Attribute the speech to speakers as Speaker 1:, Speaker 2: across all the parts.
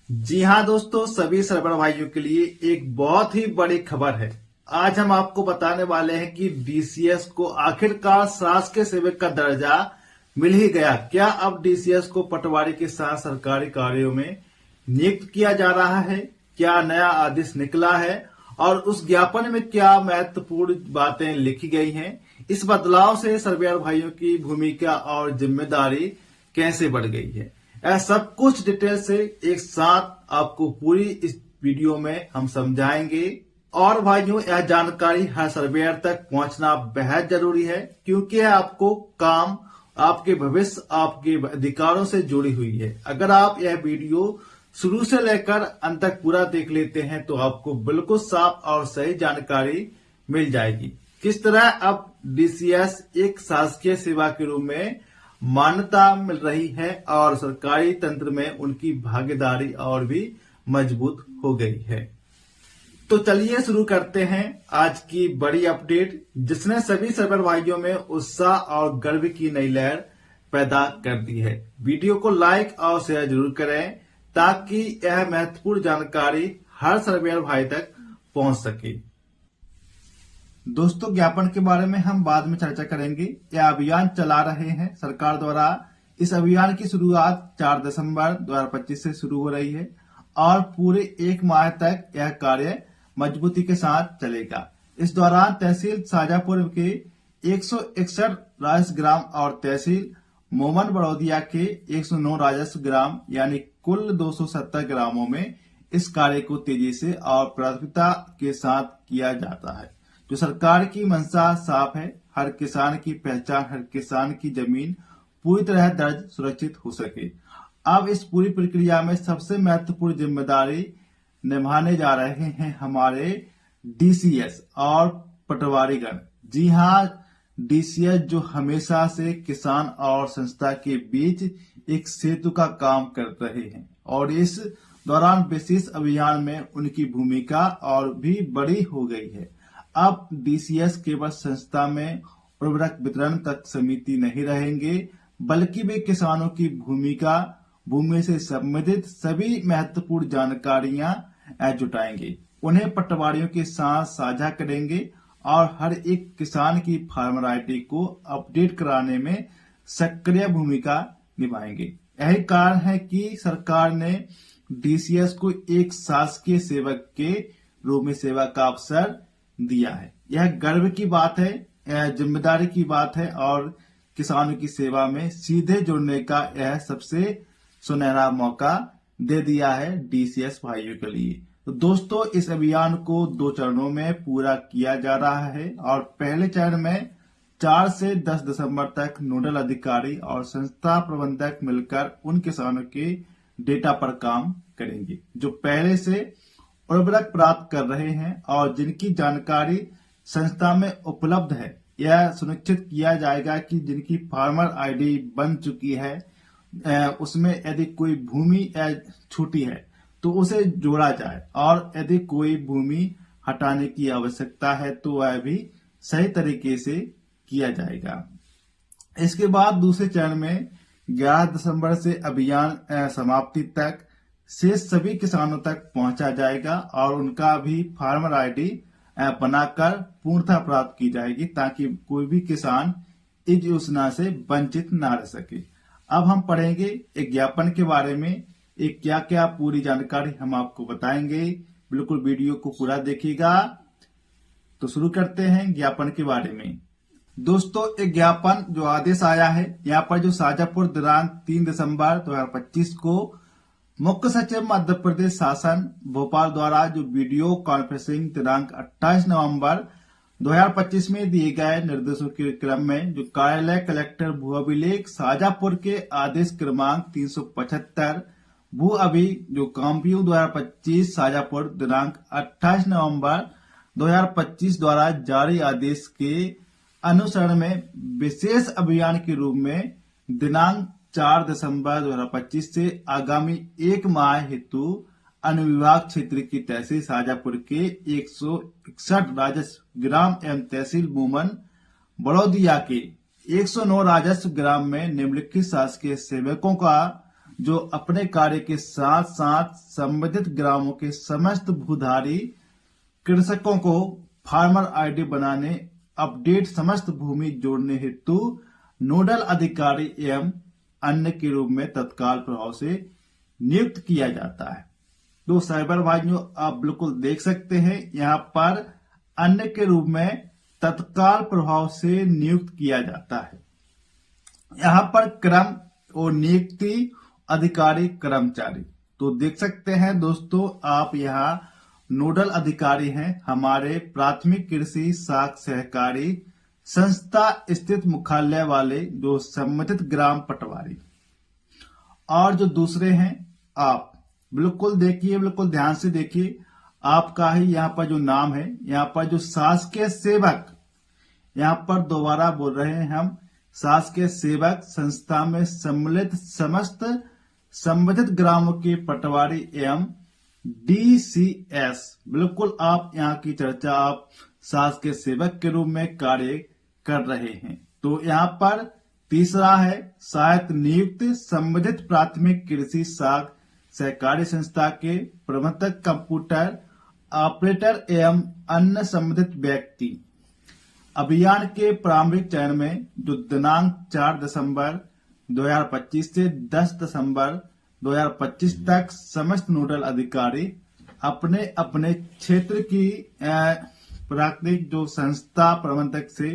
Speaker 1: जी हाँ दोस्तों, सभी सर्वर भाइयों के लिए एक बहुत ही बड़ी खबर है। आज हम आपको बताने वाले हैं कि डीसीएस को आखिरकार शासकीय सेवक का दर्जा मिल ही गया। क्या अब डीसीएस को पटवारी के साथ सरकारी कार्यों में नियुक्त किया जा रहा है? क्या नया आदेश निकला है और उस ज्ञापन में क्या महत्वपूर्ण बातें लिखी गई हैं? इस बदलाव से सर्वेयर भाइयों की भूमिका और जिम्मेदारी कैसे बढ़ गई है, यह सब कुछ डिटेल से एक साथ आपको पूरी इस वीडियो में हम समझाएंगे। और भाइयों, यह जानकारी हर सर्वेयर तक पहुंचना बेहद जरूरी है, क्योंकि यह आपको काम, आपके भविष्य, आपके अधिकारों से जुड़ी हुई है। अगर आप यह वीडियो शुरू से लेकर अंत तक पूरा देख लेते हैं तो आपको बिल्कुल साफ और सही जानकारी मिल जाएगी। किस तरह अब डीसीएस एक शासकीय सेवा के रूप में मान्यता मिल रही है और सरकारी तंत्र में उनकी भागीदारी और भी मजबूत हो गई है। तो चलिए शुरू करते हैं आज की बड़ी अपडेट, जिसने सभी सर्वर भाइयों में उत्साह और गर्व की नई लहर पैदा कर दी है। वीडियो को लाइक और शेयर जरूर करें ताकि यह महत्वपूर्ण जानकारी हर सर्वेयर भाई तक पहुंच सके। दोस्तों, ज्ञापन के बारे में हम बाद में चर्चा करेंगे। यह अभियान चला रहे हैं सरकार द्वारा। इस अभियान की शुरुआत 4 दिसंबर 2025 से शुरू हो रही है और पूरे 1 माह तक यह कार्य मजबूती के साथ चलेगा। इस दौरान तहसील शाजापुर के 161 राजस्व ग्राम और तहसील मोमन बड़ौदिया के 109 राजस्व ग्राम यानी कुल 270 ग्रामों में इस कार्य को तेजी से और प्राथमिकता के साथ किया जाता है। जो सरकार की मंशा साफ है, हर किसान की पहचान, हर किसान की जमीन पूरी तरह दर्ज सुरक्षित हो सके। अब इस पूरी प्रक्रिया में सबसे महत्वपूर्ण जिम्मेदारी निभाने जा रहे हैं हमारे डीसीएस और पटवारीगण। जी हाँ, डीसीएस जो हमेशा से किसान और संस्था के बीच एक सेतु का काम कर रहे हैं और इस दौरान विशेष अभियान में उनकी भूमिका और भी बड़ी हो गई है। अब डीसीएस केवल संस्था में उर्वरक वितरण तक समिति नहीं रहेंगे, बल्कि वे किसानों की भूमिका, भूमि से संबंधित सभी महत्वपूर्ण जानकारियां जुटाएंगे, उन्हें पटवारियों के साथ साझा करेंगे और हर एक किसान की फार्मर आईडी को अपडेट कराने में सक्रिय भूमिका निभाएंगे। यही कारण है कि सरकार ने डीसीएस को एक शासकीय सेवक के रूप में सेवा का अवसर दिया है। यह गर्व की बात है, यह जिम्मेदारी की बात है और किसानों की सेवा में सीधे जुड़ने का यह सबसे सुनहरा मौका दे दिया है डीसीएस भाइयों के लिए। तो दोस्तों, इस अभियान को 2 चरणों में पूरा किया जा रहा है और पहले चरण में 4 से 10 दिसंबर तक नोडल अधिकारी और संस्था प्रबंधक मिलकर उन किसानों के डेटा पर काम करेंगे जो पहले से उर्वरक प्राप्त कर रहे हैं और जिनकी जानकारी संस्था में उपलब्ध है। यह सुनिश्चित किया जाएगा कि जिनकी फार्मर आईडी बन चुकी है उसमें यदि कोई भूमि छूटी है तो उसे जोड़ा जाए और यदि कोई भूमि हटाने की आवश्यकता है तो वह भी सही तरीके से किया जाएगा। इसके बाद दूसरे चरण में 11 दिसंबर से अभियान समाप्ति तक शेष सभी किसानों तक पहुंचा जाएगा और उनका भी फार्मर आईडी बनाकर पूर्णता प्राप्त की जाएगी ताकि कोई भी किसान इस योजना से वंचित न रह सके। अब हम पढ़ेंगे एक ज्ञापन के बारे में। एक क्या क्या पूरी जानकारी हम आपको बताएंगे, बिल्कुल वीडियो को पूरा देखिएगा। तो शुरू करते हैं ज्ञापन के बारे में। दोस्तों, एक ज्ञापन जो आदेश आया है यहाँ पर, जो शाजापुर दिनांक 3 दिसंबर 2025 को मुख्य सचिव मध्य प्रदेश शासन भोपाल द्वारा जो वीडियो कॉन्फ्रेंसिंग दिनांक 28 नवंबर 2025 में दिए गए निर्देशों के क्रम में जो कार्यालय कलेक्टर भू अभिलेख शाजापुर के आदेश क्रमांक 375 भू अभि जो काम्प्यू 2025 शाजापुर दिनांक 28 नवंबर 2025 द्वारा जारी आदेश के अनुसरण में विशेष अभियान के रूप में दिनांक 4 दिसंबर 2025 से आगामी 1 माह हेतु अनुविभाग क्षेत्र की तहसील शाजापुर के 161 राजस्व ग्राम एवं तहसील मोमन बड़ौदिया के 109 राजस्व ग्राम में निम्नलिखित शासकीय सेवकों का जो अपने कार्य के साथ साथ संबंधित ग्रामों के समस्त भूधारी कृषकों को फार्मर आईडी बनाने, अपडेट समस्त भूमि जोड़ने हेतु नोडल अधिकारी एवं अन्य के रूप में तत्काल प्रभाव से नियुक्त किया जाता है। तो साइबर भाइयों, आप बिल्कुल देख सकते हैं यहाँ पर अन्य के रूप में तत्काल प्रभाव से नियुक्त किया जाता है। यहाँ पर क्रम और नियुक्ति अधिकारी कर्मचारी, तो देख सकते हैं दोस्तों आप यहाँ नोडल अधिकारी हैं हमारे प्राथमिक कृषि साख सहकारी संस्था स्थित मुख्यालय वाले जो संबंधित ग्राम पटवारी। और जो दूसरे हैं, आप बिल्कुल देखिए, बिल्कुल ध्यान से देखिए, आपका ही यहाँ पर जो नाम है, यहाँ पर जो शासकीय सेवक, यहाँ पर दोबारा बोल रहे हैं हम, शासकीय सेवक संस्था में सम्मिलित समस्त संबंधित ग्रामों के पटवारी एवं DCS, बिल्कुल आप यहाँ की चर्चा आप शासकीय सेवक के रूप में कार्य कर रहे हैं। तो यहाँ पर तीसरा है सहायक नियुक्त संबंधित प्राथमिक कृषि साख सहकारी संस्था के प्रबंधक, कंप्यूटर ऑपरेटर एवं अन्य संबंधित व्यक्ति। अभियान के प्रारंभिक चरण में जो दिनांक 4 दिसंबर 2025 से 10 दिसंबर 2025 तक समस्त नोडल अधिकारी अपने अपने क्षेत्र की प्राथमिक जो संस्था प्रबंधक से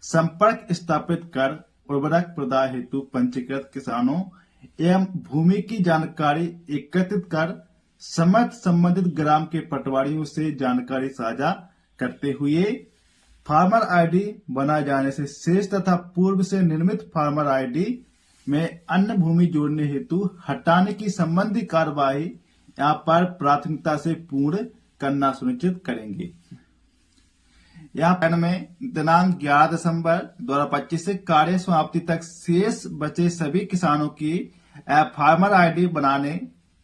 Speaker 1: संपर्क स्थापित कर उर्वरक प्रदाय हेतु पंजीकृत किसानों एवं भूमि की जानकारी एकत्रित कर समस्त संबंधित ग्राम के पटवारियों से जानकारी साझा करते हुए फार्मर आईडी बनाए जाने से शेष तथा पूर्व से निर्मित फार्मर आईडी में अन्य भूमि जोड़ने हेतु हटाने की संबंधी कार्यवाही यहाँ पर प्राथमिकता से पूर्ण करना सुनिश्चित करेंगे। यहाँ पर में दिनांक 11 दिसंबर 2025 से कार्य समाप्ति तक शेष बचे सभी किसानों की फार्मर आईडी बनाने,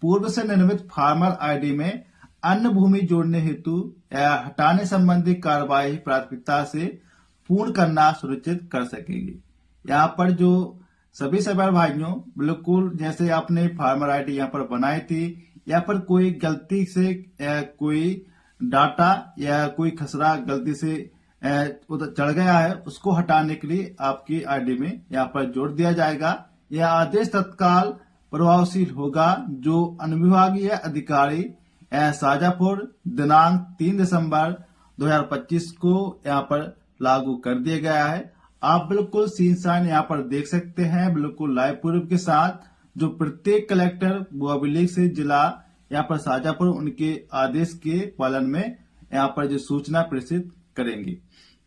Speaker 1: पूर्व से निर्मित फार्मर आईडी में अन्य भूमि जोड़ने हेतु हटाने संबंधी कार्यवाही प्राथमिकता से पूर्ण करना सुनिश्चित कर सकेंगे। यहाँ पर जो सभी साइबर भाइयों, बिल्कुल जैसे आपने फार्मर आईडी यहाँ पर बनाई थी, या पर कोई गलती से कोई डाटा या कोई खसरा गलती से उधर चढ़ गया है, उसको हटाने के लिए आपकी आईडी में यहाँ पर जोड़ दिया जाएगा। यह आदेश तत्काल प्रभावशील होगा जो अनुविभागीय अधिकारी शाजापुर दिनांक 3 दिसंबर 2025 को यहाँ पर लागू कर दिया गया है। आप बिल्कुल सीन साइन यहाँ पर देख सकते हैं, बिल्कुल लाइव प्रूफ के साथ, जो प्रत्येक कलेक्टर वो अभिलेख से जिला यहाँ पर शाजापुर उनके आदेश के पालन में यहाँ पर जो सूचना प्रेषित करेंगे।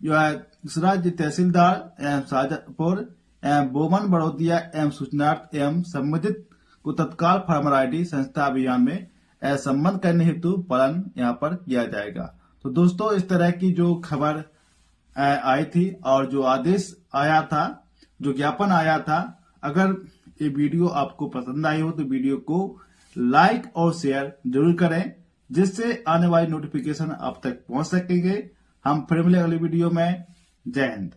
Speaker 1: जो है दूसरा तहसीलदार शाजापुर बोमन बड़ौदिया एवं सूचनार्थ एवं संबंधित को तत्काल फार्मर आईडी संस्था अभियान में संबंध करने हेतु पालन यहाँ पर किया जाएगा। तो दोस्तों इस तरह की जो खबर आई थी और जो आदेश आया था, जो ज्ञापन आया था, अगर ये वीडियो आपको पसंद आई हो तो वीडियो को लाइक और शेयर जरूर करें, जिससे आने वाली नोटिफिकेशन आप तक पहुंच सकेंगे। हम फिर मिलेंगे अगली वीडियो में। जय हिंद।